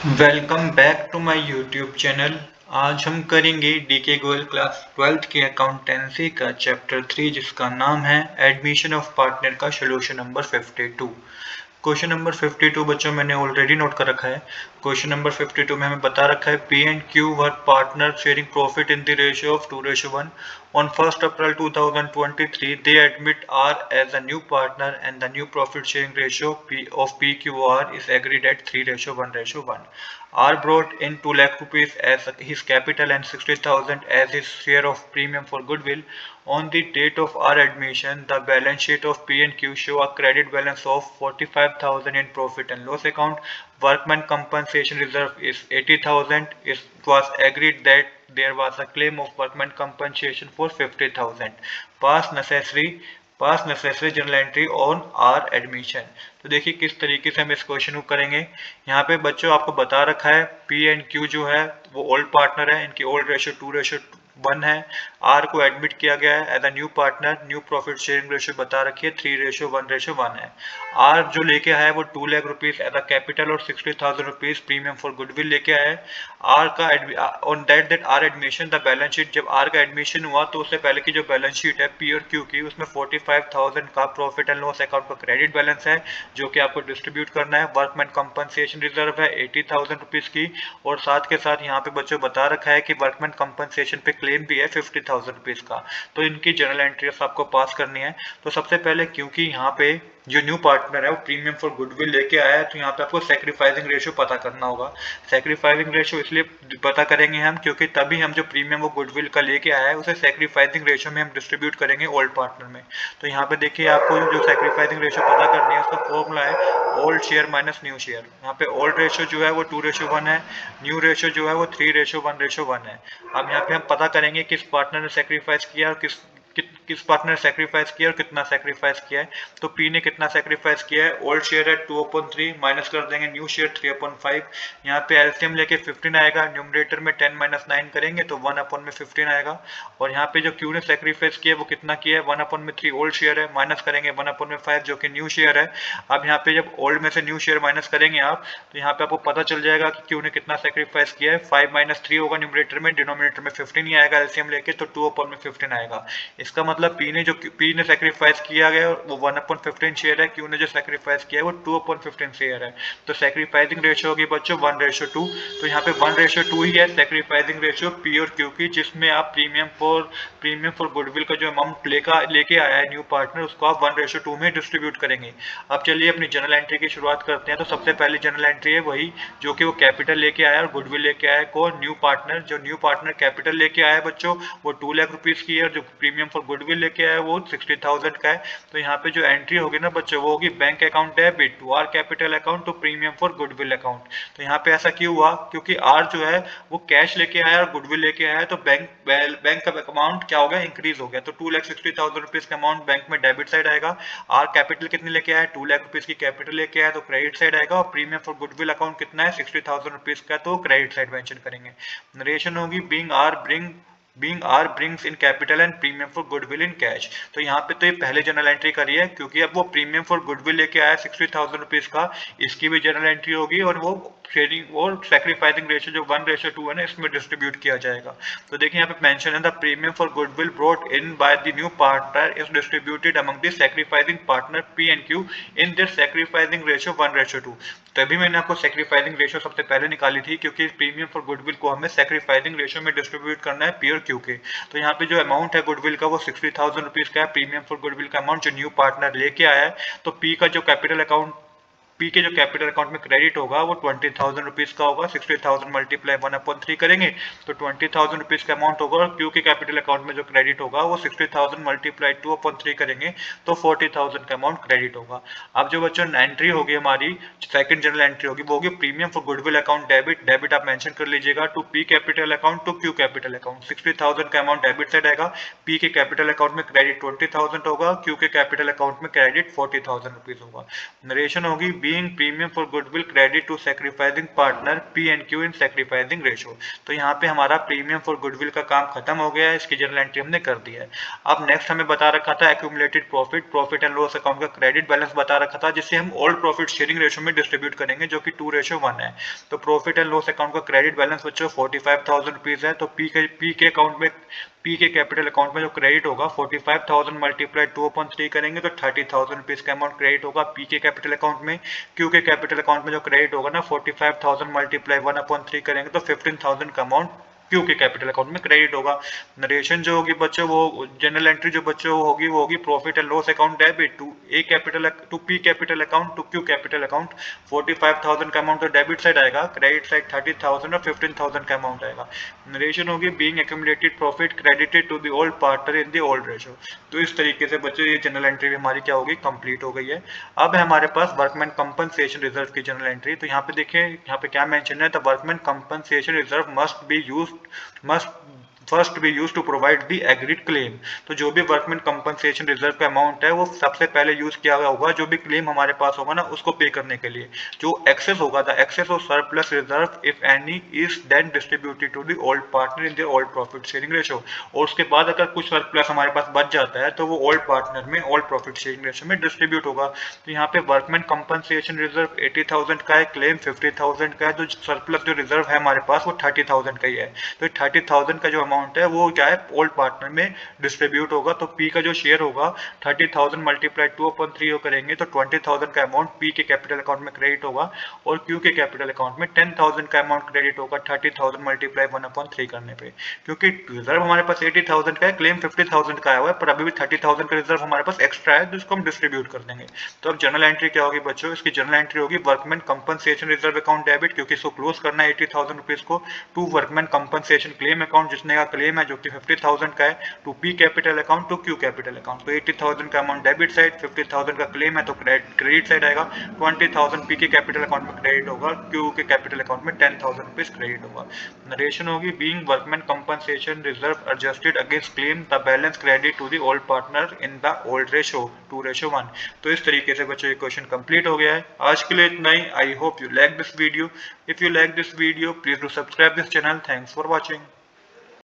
Welcome back to my YouTube channel. आज हम करेंगे डीके गोयल क्लास 12th की अकाउंटेंसी का चैप्टर 3 जिसका नाम है एडमिशन ऑफ पार्टनर का सोल्यूशन नंबर 52। क्वेश्चन नंबर 52 बच्चों मैंने ऑलरेडी नोट कर रखा है। क्वेश्चन नंबर 52 में हमें बता रखा है P and Q were partner sharing profit in the ratio of 2:1 on 1st April 2023 they admit R as a new partner and the new profit sharing ratio of PQR is agreed at 3:1:1. R brought in 2 lakh rupees as his capital and 60,000 as his share of premium for goodwill. On the date of R admission, the balance sheet of P&Q show a credit balance of 45,000 in profit and loss account. Workman compensation reserve is 80,000. It was agreed that there was a claim of workman compensation for 50,000. Pass necessary journal entry on R admission। तो देखिए किस तरीके से हम इस question को करेंगे। यहाँ पे बच्चों आपको बता रखा है पी एंड क्यू जो है वो ओल्ड पार्टनर है, इनकी ओल्ड रेशियो 2:1 है। आर को एडमिट किया गया है as a new partner, new profit sharing ratio बता रखी है 3:1:1 है। आर जो लेके आया है वो 2 lakh rupees as a capital और 60,000 रुपीज प्रीमियम फॉर गुडविल लेके आया है। आर का on that R admission the balance sheet, जब आर का एडमिशन हुआ तो उससे पहले की जो बैलेंस शीट है पी और क्यू की उसमें 45,000 का प्रॉफिट एंड लॉस अकाउंट का क्रेडिट बैलेंस है जो कि आपको डिस्ट्रीब्यूट करना है। वर्कमैन कंपनसेशन रिजर्व है 80,000 रुपीज की, और साथ के साथ यहाँ पे बच्चों बता रखा है कि वर्कमैन कंपनसेशन पे क्लेम भी है 50,000 रुपीज का। तो इनकी जर्नल एंट्रीज आपको पास करनी है। तो सबसे पहले क्योंकि यहाँ पे जो न्यू पार्टनर है वो प्रीमियम फॉर गुडविल लेके आया है तो यहाँ पे आपको सेक्रीफाइसिंग रेशियो पता करना होगा। सेक्रीफाइसिंग रेशियो इसलिए पता करेंगे हम क्योंकि तभी हम जो प्रीमियम वो गुडविल का लेके आया है उसे सेक्रीफाइसिंग रेशियो में हम डिस्ट्रीब्यूट करेंगे ओल्ड पार्टनर में। तो यहाँ पे देखिए आपको जो सेक्रीफाइसिंग रेशियो पता करनी है उसका फॉर्मूला है old share minus new share. यहाँ पे ओल्ड रेशियो जो है वो 2:1 है, न्यू रेशियो जो है वो 3:1:1 है। अब यहाँ पे हम पता करेंगे किस पार्टनर ने सेक्रीफाइस किया और किस पार्टनर ने सेक्रीफाइस किया और कितना सेक्रीफाइस किया है। तो पी ने कितना सेक्रीफाइस किया है, ओल्ड शेयर है 2/3 माइनस कर देंगे न्यू शेयर 3/5। यहाँ पे एलसीएम लेके 15 आएगा, न्यूमरेटर में 10 - 9 करेंगे तो 1/15 आएगा। और यहाँ पे जो क्यू ने सेक्रीफाइस किया है वो कितना किया है 1/3 ओल्ड शेयर है, माइनस करेंगे 1/5 जो कि न्यू शेयर है। अब यहाँ पे जब ओल्ड में से न्यू शेयर माइनस करेंगे आप तो यहाँ पे आपको पता चल जाएगा कि क्यू ने कितना सेक्रीफाइस किया है। 5 - 3 होगा न्यूमरेटर में, डिनोमिनेटर में 15 ही आएगा एलसीएम लेके, तो 2/15 आएगा। इसका मतलब पी ने सेक्रीफाइस किया गया वो 1/15 शेयर है, क्यू ने जो सेक्रीफाइस किया है वो 2/15 शेयर है। तो सेक्रीफाइसिंग रेशियो होगी बच्चों 1:2। तो यहाँ पे 1:2 ही है सेक्रीफाइसिंग रेशियो पी और क्यू की, जिसमें आप प्रीमियम फॉर गुडविल का जो अमाउंट लेके आया है न्यू पार्टनर उसको आप 1:2 में डिस्ट्रीब्यूट करेंगे। अब चलिए अपनी जर्नल एंट्री की शुरुआत करते हैं। तो सबसे पहली जर्नल एंट्री है वही जो कि वो कैपिटल लेके आया और गुडविल लेके आया को न्यू पार्टनर। जो न्यू पार्टनर कैपिटल लेके आया है बच्चों वो 2 लाख रुपीज की है और जो प्रीमियम फॉर गुडविल लेके आया है वो 60,000 का है। तो यहाँ पे जो एंट्री होगी ना बच्चों वो होगी bank account debit to R capital account to premium for goodwill account. तो यहाँ पे ऐसा क्यों हुआ, क्योंकि आर जो है वो कैश लेके आया और गुडविल लेके आया है, तो बैंक का अमाउंट क्या हो गया, इंक्रीज हो गया। तो 2,60,000 रुपीज का अमाउंट बैंक में डेबिट साइड आएगा। आर कैपिटल कितने लेके आया है 2 लाख रुपीज की कैपिटल लेके आया तो क्रेडिट साइड आएगा, और प्रीमियम फॉर गुडविल अकाउंट कितना है 60,000 रुपीज का, तो क्रेडिट साइड मेंशन करेंगे। नरेशन होगी being R brings in capital and premium for goodwill in cash. तो यहाँ पे तो ये पहले जर्नल एंट्री करी है क्योंकि अब वो प्रीमियम फॉर गुडविल लेके आया 60,000 रुपीज का, इसकी भी जर्नल एंट्री होगी और वो शेयरिंग और सेक्रीफाइसिंग रेशियो जो 1:2 है ना इसमें डिस्ट्रीब्यूट किया जाएगा। तो देखिए यहाँ पे मेंशन है the premium for goodwill brought in by the new partner is distributed among the sacrificing partner P and Q in this sacrificing ratio 1:2। तभी मैंने आपको सेक्रीफाइसिंग रेशियो सबसे पहले निकाली थी क्योंकि प्रीमियम फॉर गुडविल को हमें सेक्रीफाइसिंग रेशियो में डिस्ट्रीब्यूट करना है पी और क्यू के। तो यहाँ पे जो अमाउंट है गुडविल का वो 60,000 रुपीज का है, प्रीमियम फॉर गुडविल का अमाउंट जो न्यू पार्टनर लेके आया है। तो पी का जो कैपिटल अकाउंट पी के जो कैपिटल अकाउंट में क्रेडिट होगा वो 20,000 रुपीज का होगा। 60,000 मल्टीप्लाई 1/3 करेंगे तो 20,000 रुपीज का अमाउंट होगा, और क्यू के कैपिटल अकाउंट में जो क्रेडिट होगा वो 60,000 मल्टीप्लाई 2/3 करेंगे तो 40,000 का अमाउंट क्रेडिट होगा। अब जो बच्चों एंट्री होगी हमारी सेकंड जनरल एंट्री होगी वो होगी premium for goodwill account debit आप मेंशन कर लीजिएगा to P capital account to Q capital account. 60,000 का अमाउंट डेबिट साइड आएगा, पी के कैपिटल अकाउंट में क्रेडिट 20,000 होगा, क्यू के कैपिटल अकाउंट में क्रेडिट 40,000 रुपीज होगा। नरेशन होगी being premium for goodwill credit to sacrificing partner P and Q in sacrificing ratio. तो यहाँ पे हमारा प्रीमियम फॉर गुडविल का काम खत्म हो गया है, इसकी जर्नल एंट्री हमने कर दिया है। अब नेक्स्ट हमें बता रखा था accumulated profit, profit and loss account का क्रेडिट बैलेंस बता रखा था, जिसे हम ओल्ड प्रॉफिट शेयरिंग रेशो में डिस्ट्रीब्यूट करेंगे, जो कि 2:1 है। तो प्रॉफिट एंड लॉस अकाउंट का क्रेडिट बैलेंस बच्चों 45,000 रुपीज है। तो पी के अकाउंट में, पी के कैपिटल अकाउंट में जो क्रेडिट होगा 45,000 मल्टीप्लाई 2/3 करेंगे तो 30,000 रुपीज का अमाउंट क्रेडिट होगा पी के कैपिटल अकाउंट में। क्यू के कैपिटल अकाउंट में जो क्रेडिट होगा ना 45,000 मल्टीप्लाई 1/3 करेंगे तो 15,000 का अमाउंट क्यू के कैपिटल अकाउंट में क्रेडिट होगा। नरेशन जो होगी बच्चों, वो जनरल एंट्री जो बच्चों वो होगी profit and loss account debit to P capital account to Q capital account. 45,000 का अमाउंट तो डेबिट साइड आएगा, क्रेडिट साइड 30,000 और 15,000 का अमाउंट आएगा। नरेशन होगी being accumulated profit credited to the old partner in the old ratio. तो इस तरीके से बच्चों ये जनरल एंट्री भी हमारी क्या होगी, कंप्लीट हो गई है। अब है हमारे पास वर्कमैन कंपनसेशन रिजर्व की जनरल एंट्री। तो यहाँ पे देखिए, यहाँ पे क्या मेंशन है, the workman compensation reserve must first be used to provide the agreed claim। तो जो भी वर्कमैन कंपनसेशन रिजर्व का अमाउंट है वो सबसे पहले यूज किया गया होगा जो भी क्लेम हमारे पास होगा ना उसको पे करने के लिए। जो एक्सेस होगा, the excess of surplus reserve if any is then distributed to the old partner in the old profit sharing ratio. और उसके बाद अगर कुछ सरप्लस हमारे पास बच जाता है तो वो ओल्ड पार्टनर में ओल्ड प्रॉफिट शेयरिंग रेशो में डिस्ट्रीब्यूट होगा। तो यहाँ पे वर्कमैन कंपनसेशन रिजर्व 80,000 का है, क्लेम 50,000 का है, तो सरप्लस जो रिजर्व है हमारे पास वो 30,000 का ही है। तो 30,000 का जो अमाउंट है वो क्या है, ओल्ड पार्टनर में डिस्ट्रीब्यूट होगा। तो पी का जो शेयर होगा 30,000 मल्टीप्लाई 2/3 करेंगे तो 20,000 का अमाउंट पी के कैपिटल अकाउंट में क्रेडिट होगा और क्यू के कैपिटल अकाउंट में 10,000 का अमाउंट क्रेडिट होगा 30,000 मल्टीप्लाई 1/3 करने पे। क्योंकि रिजर्व हमारे पास 80,000 का है, क्लेम 50,000 का आया हुआ है, पर अभी भी 30,000 का रिजर्व हमारे पास एक्स्ट्रा है जिसको हम डिस्ट्रीब्यूट कर देंगे। तो अब जनरल एंट्री क्या होगी बच्चों, इसकी जनरल एंट्री होगी workman compensation reserve account debit, क्योंकि इसको क्लोज करना है 80,000 रुपीज को, to workman compensation claim account जिसने का क्लेम है जो कि 50,000 का है, to P capital account to Q capital account. तो 80,000 का अमाउंट डेबिट साइड, 50,000 का क्लेम है तो क्रेडिट साइड आएगा, 20,000 पी के कैपिटल अकाउंट में क्रेडिट होगा, क्यू के कैपिटल अकाउंट में 10,000 रुपीज क्रेडिट होगा। नरेशन होगी being workman compensation reserve adjusted against claim the balance credit to the old partner in the old ratio 2:1। तो इस तरीके से बच्चों ये क्वेश्चन कंप्लीट हो गया है। आज के लिए इतना ही। I hope you like this video. If you like this video please do subscribe this channel. Thanks for watching.